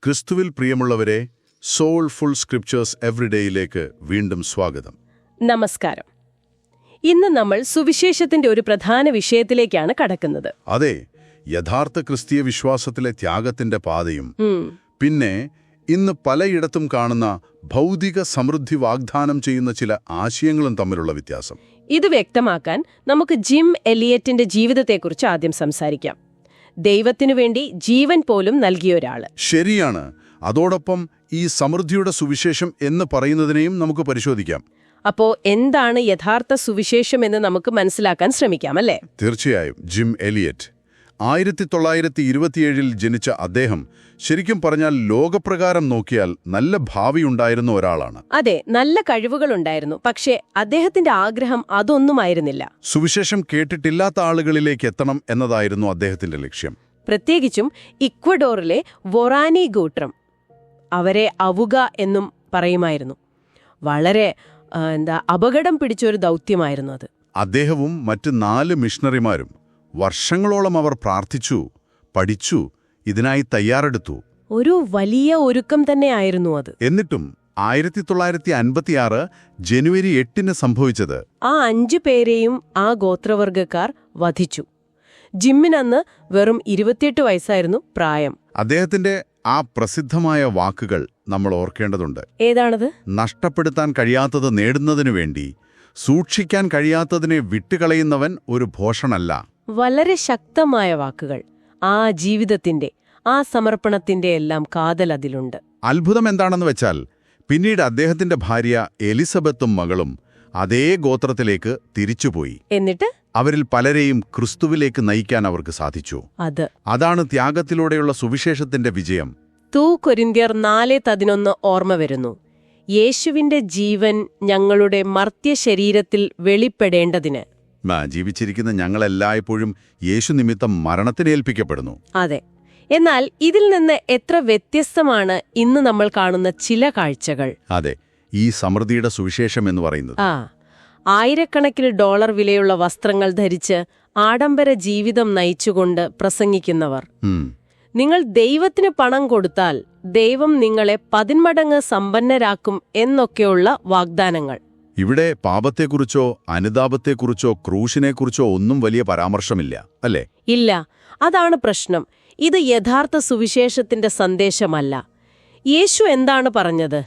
ക്രിസ്തുവിൽ പ്രിയമുള്ളവരെ, soulful scriptures എവറിഡേയിലേക്ക് വീണ്ടും സ്വാഗതം. നമസ്കാരം. ഇന്ന് നമ്മൾ സുവിശേഷത്തിന്റെ ഒരു പ്രധാന വിഷയത്തിലേക്കാണ് കടക്കുന്നത്. അതെ, യഥാർത്ഥ ക്രിസ്തീയ വിശ്വാസത്തിലെ ത്യാഗത്തിന്റെ പാതയും പിന്നെ ഇന്ന് പലയിടത്തും കാണുന്ന ഭൗതിക സമൃദ്ധി വാഗ്ദാനം ചെയ്യുന്ന ചില ആശയങ്ങളും തമ്മിലുള്ള വ്യത്യാസം. ഇത് വ്യക്തമാക്കാൻ നമുക്ക് ജിം എലിയറ്റിന്റെ ജീവിതത്തെക്കുറിച്ച് ആദ്യം സംസാരിക്കാം. ദൈവത്തിനു വേണ്ടി ജീവൻ പോലും നൽകിയൊരാള്. ശരിയാണ്. അതോടൊപ്പം ഈ സമൃദ്ധിയുടെ സുവിശേഷം എന്ന് പറയുന്നതിനെയും നമുക്ക് പരിശോധിക്കാം. അപ്പോ എന്താണ് യഥാർത്ഥ സുവിശേഷം എന്ന് നമുക്ക് മനസ്സിലാക്കാൻ ശ്രമിക്കാം, അല്ലേ? തീർച്ചയായും. ജിം എലിയറ്റ് 1927 ജനിച്ച അദ്ദേഹം ശരിക്കും പറഞ്ഞാൽ ലോകപ്രകാരം നോക്കിയാൽ നല്ല ഭാവിയുണ്ടായിരുന്ന ഒരാളാണ്. അതെ, നല്ല കഴിവുകളുണ്ടായിരുന്നു. പക്ഷേ അദ്ദേഹത്തിന്റെ ആഗ്രഹം അതൊന്നുമായിരുന്നില്ല. സുവിശേഷം കേട്ടിട്ടില്ലാത്ത ആളുകളിലേക്ക് എത്തണം എന്നതായിരുന്നു അദ്ദേഹത്തിന്റെ ലക്ഷ്യം. പ്രത്യേകിച്ചും ഇക്വഡോറിലെ വൊറാനി ഗോത്രം, അവരെ അവുക എന്നും പറയുമായിരുന്നു. വളരെ അപകടം പിടിച്ചൊരു ദൗത്യമായിരുന്നു അത്. അദ്ദേഹവും മറ്റ് 4 മിഷണറിമാരും വർഷങ്ങളോളം അവർ പ്രാർത്ഥിച്ചു, പഠിച്ചു, ഇതിനായി തയ്യാറെടുത്തു. ഒരു വലിയ ഒരുക്കം തന്നെയായിരുന്നു അത്. എന്നിട്ടും 1956 ജനുവരി 8 സംഭവിച്ചത്. ആ 5 പേരെയും ആ ഗോത്രവർഗക്കാർ വധിച്ചു. ജിമ്മിനന്ന് വെറും 28 വയസ്സായിരുന്നു പ്രായം. അദ്ദേഹത്തിന്റെ ആ പ്രസിദ്ധമായ വാക്കുകൾ നമ്മൾ ഓർക്കേണ്ടതുണ്ട്. ഏതാണത്? നഷ്ടപ്പെടുത്താൻ കഴിയാത്തത് നേടുന്നതിനു വേണ്ടി സൂക്ഷിക്കാൻ കഴിയാത്തതിനെ വിട്ടുകളയുന്നവൻ ഒരു ഭോഷനല്ല. വളരെ ശക്തമായ വാക്കുകൾ. ആ ജീവിതത്തിന്റെ, ആ സമർപ്പണത്തിന്റെ എല്ലാം കാതൽ അതിലുണ്ട്. അത്ഭുതം എന്താണെന്ന് വെച്ചാൽ പിന്നീട് അദ്ദേഹത്തിന്റെ ഭാര്യ എലിസബത്തും മകളും അതേ ഗോത്രത്തിലേക്ക് തിരിച്ചുപോയി. എന്നിട്ട് അവരിൽ പലരെയും ക്രിസ്തുവിലേക്ക് നയിക്കാൻ അവർക്ക് സാധിച്ചു. അതാണ് ത്യാഗത്തിലൂടെയുള്ള സുവിശേഷത്തിന്റെ വിജയം. 2 കൊരിന്ത്യർ 4:11 ഓർമ്മ വരുന്നു. യേശുവിന്റെ ജീവൻ ഞങ്ങളുടെ മർത്യ ശരീരത്തിൽ വെളിപ്പെടേണ്ടതിന്. ജീവിച്ചിരിക്കുന്ന ഞങ്ങളെല്ലായ്പ്പോഴും യേശു നിമിത്തം മരണത്തിനേൽപ്പിക്കപ്പെടുന്നു. അതെ. എന്നാൽ ഇതിൽ നിന്ന് എത്ര വ്യത്യസ്തമാണ് ഇന്ന് നമ്മൾ കാണുന്ന ചില കാഴ്ചകൾ. അതെ, ഈ സമൃദ്ധിയുടെ സുവിശേഷം എന്ന് പറയുന്നത്. ആയിരക്കണക്കിന് $1 വിലയുള്ള വസ്ത്രങ്ങൾ ധരിച്ച് ആഡംബര ജീവിതം നയിച്ചുകൊണ്ട് പ്രസംഗിക്കുന്നവർ. നിങ്ങൾ ദൈവത്തിന് പണം കൊടുത്താൽ ദൈവം നിങ്ങളെ 10 മടങ്ങ് സമ്പന്നരാക്കും എന്നൊക്കെയുള്ള വാഗ്ദാനങ്ങൾ. ഇവിടെ പാപത്തെക്കുറിച്ചോ അനുതാപത്തെക്കുറിച്ചോ ക്രൂശിനെക്കുറിച്ചോ ഒന്നും വലിയ പരാമർശമില്ല, അല്ലേ? ഇല്ല. അതാണ് പ്രശ്നം. ഇത് യഥാർത്ഥ സുവിശേഷത്തിന്റെ സന്ദേശമല്ല. യേശു എന്താണ് പറഞ്ഞത്?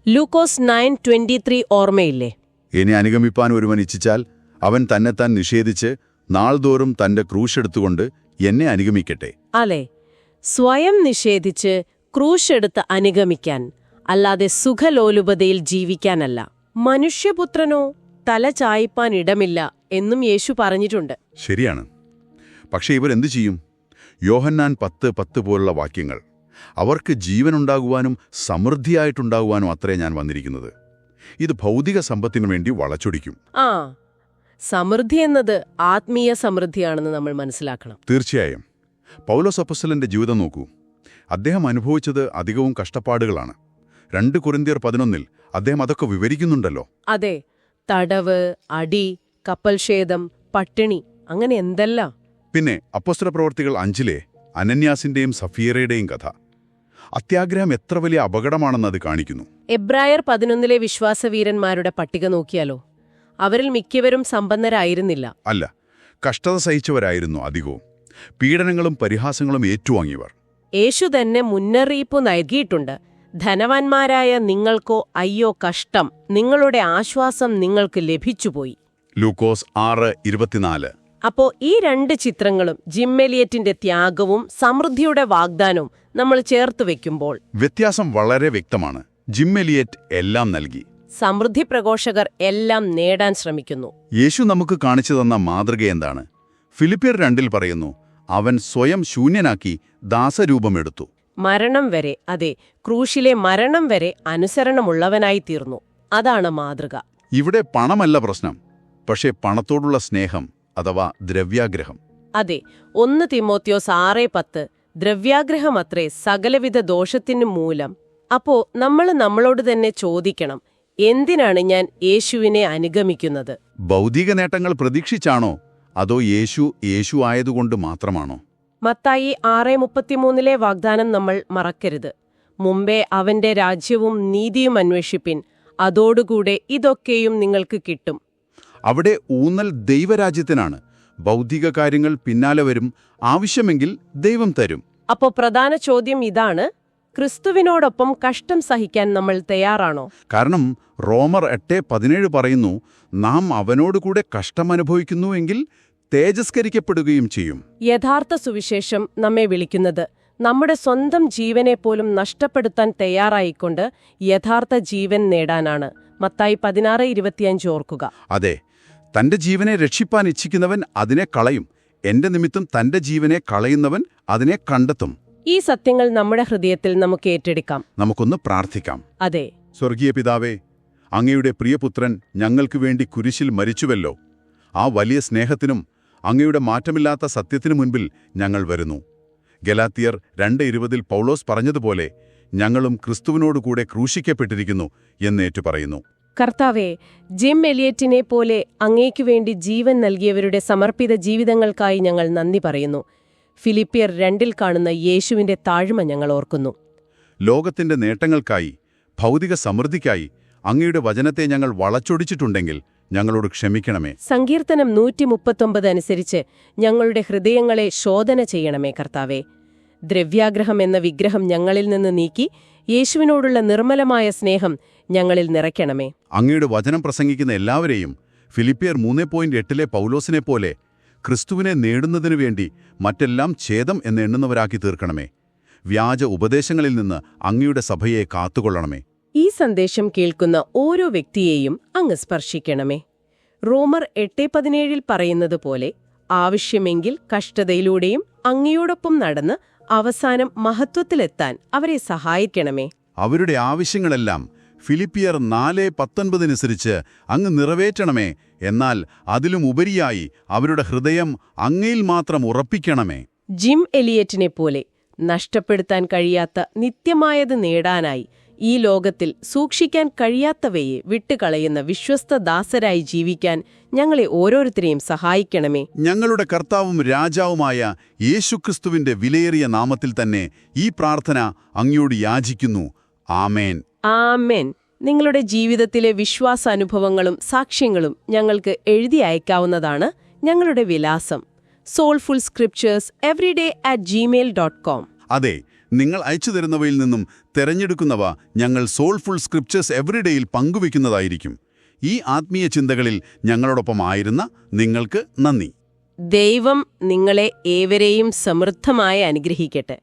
ലൂക്കോസ് 9:23 ഓർമ്മയില്ലേ? എന്നെ അനുഗമിപ്പാൻ ഒരുവൻ ഇച്ഛിച്ചാൽ അവൻ തന്നെത്താൻ നിഷേധിച്ച് നാൾതോറും തന്റെ ക്രൂശെടുത്തുകൊണ്ട് എന്നെ അനുഗമിക്കട്ടെ. അല്ലേ? സ്വയം നിഷേധിച്ച് ക്രൂശെടുത്ത് അനുഗമിക്കാൻ, അല്ലാതെ സുഖലോലുപതയിൽ ജീവിക്കാനല്ല. മനുഷ്യപുത്രനോ തല ചായ്പാൻ ഇടമില്ല എന്നും യേശു പറഞ്ഞിട്ടുണ്ട്. ശരിയാണ്. പക്ഷേ ഇവരെന്തു ചെയ്യും? യോഹന്നാൻ 10:10 പോലുള്ള വാക്യങ്ങൾ. അവർക്ക് ജീവനുണ്ടാകുവാനും സമൃദ്ധിയായിട്ടുണ്ടാകുവാനും അത്രേ ഞാൻ വന്നിരിക്കുന്നത്. ഇത് ഭൗതിക സമ്പത്തിനു വേണ്ടി വളച്ചൊടിക്കും. സമൃദ്ധി എന്നത് ആത്മീയ സമൃദ്ധിയാണെന്ന് നമ്മൾ മനസ്സിലാക്കണം. തീർച്ചയായും. പൗലോസ് അപ്പോസ്തലന്റെ ജീവിതം നോക്കൂ. അദ്ദേഹം അനുഭവിച്ചത് അധികവും കഷ്ടപ്പാടുകളാണ്. 2 കൊരിന്ത്യർ 11 അദ്ദേഹം അതൊക്കെ വിവരിക്കുന്നുണ്ടല്ലോ. അതെ, തടവ്, അടി, കപ്പൽക്ഷേദം, പട്ടിണി, അങ്ങനെ എന്തെല്ലാം. പിന്നെ അപ്പോസ്തലപ്രവർത്തികൾ 5 അനന്യാസിന്റെയും സഫീറയുടെയും കഥ. അത്യാഗ്രഹം എത്ര വലിയ അപകടമാണെന്ന് അത് കാണിക്കുന്നു. എബ്രായർ 11 വിശ്വാസവീരന്മാരുടെ പട്ടിക നോക്കിയാലോ? അവരിൽ മിക്കവരും സമ്പന്നരായിരുന്നില്ല. അല്ല, കഷ്ടത സഹിച്ചവരായിരുന്നു അധികവും. പീഡനങ്ങളും പരിഹാസങ്ങളും ഏറ്റുവാങ്ങിയവർ. യേശു തന്നെ മുന്നറിയിപ്പ് നൽകിയിട്ടുണ്ട്. ധനവാന്മാരായ നിങ്ങൾക്കോ അയ്യോ കഷ്ടം, നിങ്ങളുടെ ആശ്വാസം നിങ്ങൾക്ക് ലഭിച്ചുപോയി. ലൂക്കോസ് 6:24. അപ്പോ ഈ 2 ചിത്രങ്ങളും ജിം എലിയറ്റിന്റെ ത്യാഗവും സമൃദ്ധിയുടെ വാഗ്ദാനവും നമ്മൾ ചേർത്ത് വെക്കുമ്പോൾ വ്യത്യാസം വളരെ വ്യക്തമാണ്. ജിം എലിയറ്റ് എല്ലാം നൽകി, സമൃദ്ധി പ്രഘോഷകർ എല്ലാം നേടാൻ ശ്രമിക്കുന്നു. യേശു നമുക്ക് കാണിച്ചു തന്ന മാതൃക എന്താണ്? ഫിലിപ്പിയർ 2 പറയുന്നു, അവൻ സ്വയം ശൂന്യനാക്കി ദാസരൂപമെടുത്തു. മരണം വരെ, അതെ, ക്രൂശിലെ മരണം വരെ അനുസരണമുള്ളവനായി തീർന്നു. അതാണ് മാതൃക. ഇവിടെ പണമല്ല പ്രശ്നം, പക്ഷേ പണത്തോടുള്ള സ്നേഹം അഥവാ ദ്രവ്യാഗ്രഹം. അതെ, 1 തിമോത്തിയോസ് 6:10 ദ്രവ്യാഗ്രഹമത്രേ സകലവിധ ദോഷത്തിനു മൂലം. അപ്പോ നമ്മളോട് തന്നെ ചോദിക്കണം, എന്തിനാണ് ഞാൻ യേശുവിനെ അനുഗമിക്കുന്നത്? ഭൗതിക നേട്ടങ്ങൾ പ്രതീക്ഷിച്ചാണോ, അതോ യേശു ആയതുകൊണ്ട് മാത്രമാണോ? മത്തായി 6:33 വാഗ്ദാനം നമ്മൾ മറക്കരുത്. മുമ്പേ അവന്റെ രാജ്യവും നീതിയും അന്വേഷിപ്പിൻ, അതോടുകൂടെ ഇതൊക്കെയും നിങ്ങൾക്ക് കിട്ടും. അവിടെ ഊന്നൽ ദൈവരാജ്യത്തിനാണ്. ഭൗതിക കാര്യങ്ങൾ പിന്നാലെ വരും, ആവശ്യമെങ്കിൽ ദൈവം തരും. അപ്പോ പ്രധാന ചോദ്യം ഇതാണ്: ക്രിസ്തുവിനോടൊപ്പം കഷ്ടം സഹിക്കാൻ നമ്മൾ തയ്യാറാണോ? കാരണം റോമർ 8:17 പറയുന്നു, നാം അവനോടുകൂടെ കഷ്ടമനുഭവിക്കുന്നുവെങ്കിൽ തേജസ്കരിക്കപ്പെടുകയും ചെയ്യും. യഥാർത്ഥ സുവിശേഷം നമ്മെ വിളിക്കുന്നത് നമ്മുടെ സ്വന്തം ജീവനെപ്പോലും നഷ്ടപ്പെടുത്താൻ തയ്യാറായിക്കൊണ്ട് യഥാർത്ഥ ജീവൻ നേടാനാണ്. മത്തായി 16:25 ഓർക്കുക. അതെ, തന്റെ ജീവനെ രക്ഷിപ്പാൻ ഇച്ഛിക്കുന്നവൻ അതിനെ കളയും. എന്റെ നിമിത്തം തന്റെ ജീവനെ കളയുന്നവൻ അതിനെ കണ്ടെത്തും. ഈ സത്യങ്ങൾ നമ്മുടെ ഹൃദയത്തിൽ നമുക്ക് ഏറ്റെടുക്കാം. നമുക്കൊന്ന് പ്രാർത്ഥിക്കാം. അതെ, സ്വർഗീയ പിതാവേ, അങ്ങയുടെ പ്രിയപുത്രൻ ഞങ്ങൾക്കു വേണ്ടി കുരിശിൽ മരിച്ചുവല്ലോ. ആ വലിയ സ്നേഹത്തിനും അങ്ങയുടെ മാറ്റമില്ലാത്ത സത്യത്തിനു മുൻപിൽ ഞങ്ങൾ വരുന്നു. ഗലാത്യർ 2:20 പൗലോസ് പറഞ്ഞതുപോലെ ഞങ്ങളും ക്രിസ്തുവിനോടുകൂടെ ക്രൂശിക്കപ്പെട്ടിരിക്കുന്നു എന്നേറ്റു പറയുന്നു. കർത്താവേ, ജിം എലിയറ്റിനെ പോലെ അങ്ങേക്കു വേണ്ടി ജീവൻ നൽകിയവരുടെ സമർപ്പിത ജീവിതങ്ങൾക്കായി ഞങ്ങൾ നന്ദി പറയുന്നു. ഫിലിപ്പിയർ 2 കാണുന്ന യേശുവിന്റെ താഴ്മ ഞങ്ങൾ ഓർക്കുന്നു. ലോകത്തിന്റെ നേട്ടങ്ങൾക്കായി, ഭൗതിക സമൃദ്ധിക്കായി അങ്ങയുടെ വചനത്തെ ഞങ്ങൾ വളച്ചൊടിച്ചിട്ടുണ്ടെങ്കിൽ ഞങ്ങളോട് ക്ഷമിക്കണമേ. സങ്കീർത്തനം 139 അനുസരിച്ച് ഞങ്ങളുടെ ഹൃദയങ്ങളെ ശോധന ചെയ്യണമേ കർത്താവേ. ദ്രവ്യാഗ്രഹം എന്ന വിഗ്രഹം ഞങ്ങളിൽ നിന്ന് നീക്കി യേശുവിനോടുള്ള നിർമ്മലമായ സ്നേഹം ഞങ്ങളിൽ നിറയ്ക്കണമേ. അങ്ങയുടെ വചനം പ്രസംഗിക്കുന്ന എല്ലാവരെയും ഫിലിപ്പിയർ 3:8 പൗലോസിനെ പോലെ ക്രിസ്തുവിനെ നേടുന്നതിനു വേണ്ടി മറ്റെല്ലാം ഛേദം എന്നെണ്ണുന്നവരാക്കി തീർക്കണമേ. വ്യാജ ഉപദേശങ്ങളിൽ നിന്ന് അങ്ങയുടെ സഭയെ കാത്തുകൊള്ളണമേ. ഈ സന്ദേശം കേൾക്കുന്ന ഓരോ വ്യക്തിയെയും അങ്ങ് സ്പർശിക്കണമേ. റോമർ 8:17 പറയുന്നത് പോലെ ആവശ്യമെങ്കിൽ കഷ്ടതയിലൂടെയും അങ്ങയോടൊപ്പം നടന്ന് അവസാനം മഹത്വത്തിലെത്താൻ അവരെ സഹായിക്കണമേ. അവരുടെ ആവശ്യങ്ങളെല്ലാം ഫിലിപ്പിയർ 4:19 അങ്ങ് നിറവേറ്റണമേ. എന്നാൽ അതിലും ഉപരിയായി അവരുടെ ഹൃദയം അങ്ങയിൽ മാത്രം ഉറപ്പിക്കണമേ. ജിം എലിയറ്റിനെ പോലെ നഷ്ടപ്പെടുത്താൻ കഴിയാത്ത നിത്യമായത് നേടാനായി ഈ ലോകത്തിൽ സൂക്ഷിക്കാൻ കഴിയാത്തവയെ വിട്ടുകളയുന്ന വിശ്വസ്ത ദാസരായി ജീവിക്കാൻ ഞങ്ങളെ ഓരോരുത്തരെയും സഹായിക്കണമേ. ഞങ്ങളുടെ കർത്താവും രാജാവുമായ യേശുക്രിസ്തുവിന്റെ വിലയേറിയ നാമത്തിൽ തന്നെ ഈ പ്രാർത്ഥന അങ്ങയോട് യാചിക്കുന്നു. ആമേൻ. ആമേൻ. നിങ്ങളുടെ ജീവിതത്തിലെ വിശ്വാസാനുഭവങ്ങളും സാക്ഷ്യങ്ങളും ഞങ്ങൾക്ക് എഴുതി അയക്കാവുന്നതാണ്. ഞങ്ങളുടെ വിലാസം soulfulscriptures@gmail.com. അതെ, നിങ്ങൾ അയച്ചു തരുന്നവയിൽ നിന്നും തെരഞ്ഞെടുക്കുന്നവ ഞങ്ങൾ സോൾഫുൾ സ്ക്രിപ്ചേഴ്സ് എവറിഡേയിൽ പങ്കുവയ്ക്കുന്നതായിരിക്കും. ഈ ആത്മീയ ചിന്തകളിൽ ഞങ്ങളോടൊപ്പം ആയിരുന്ന നിങ്ങൾക്ക് നന്ദി. ദൈവം നിങ്ങളെ ഏവരെയും സമൃദ്ധമായി അനുഗ്രഹിക്കട്ടെ.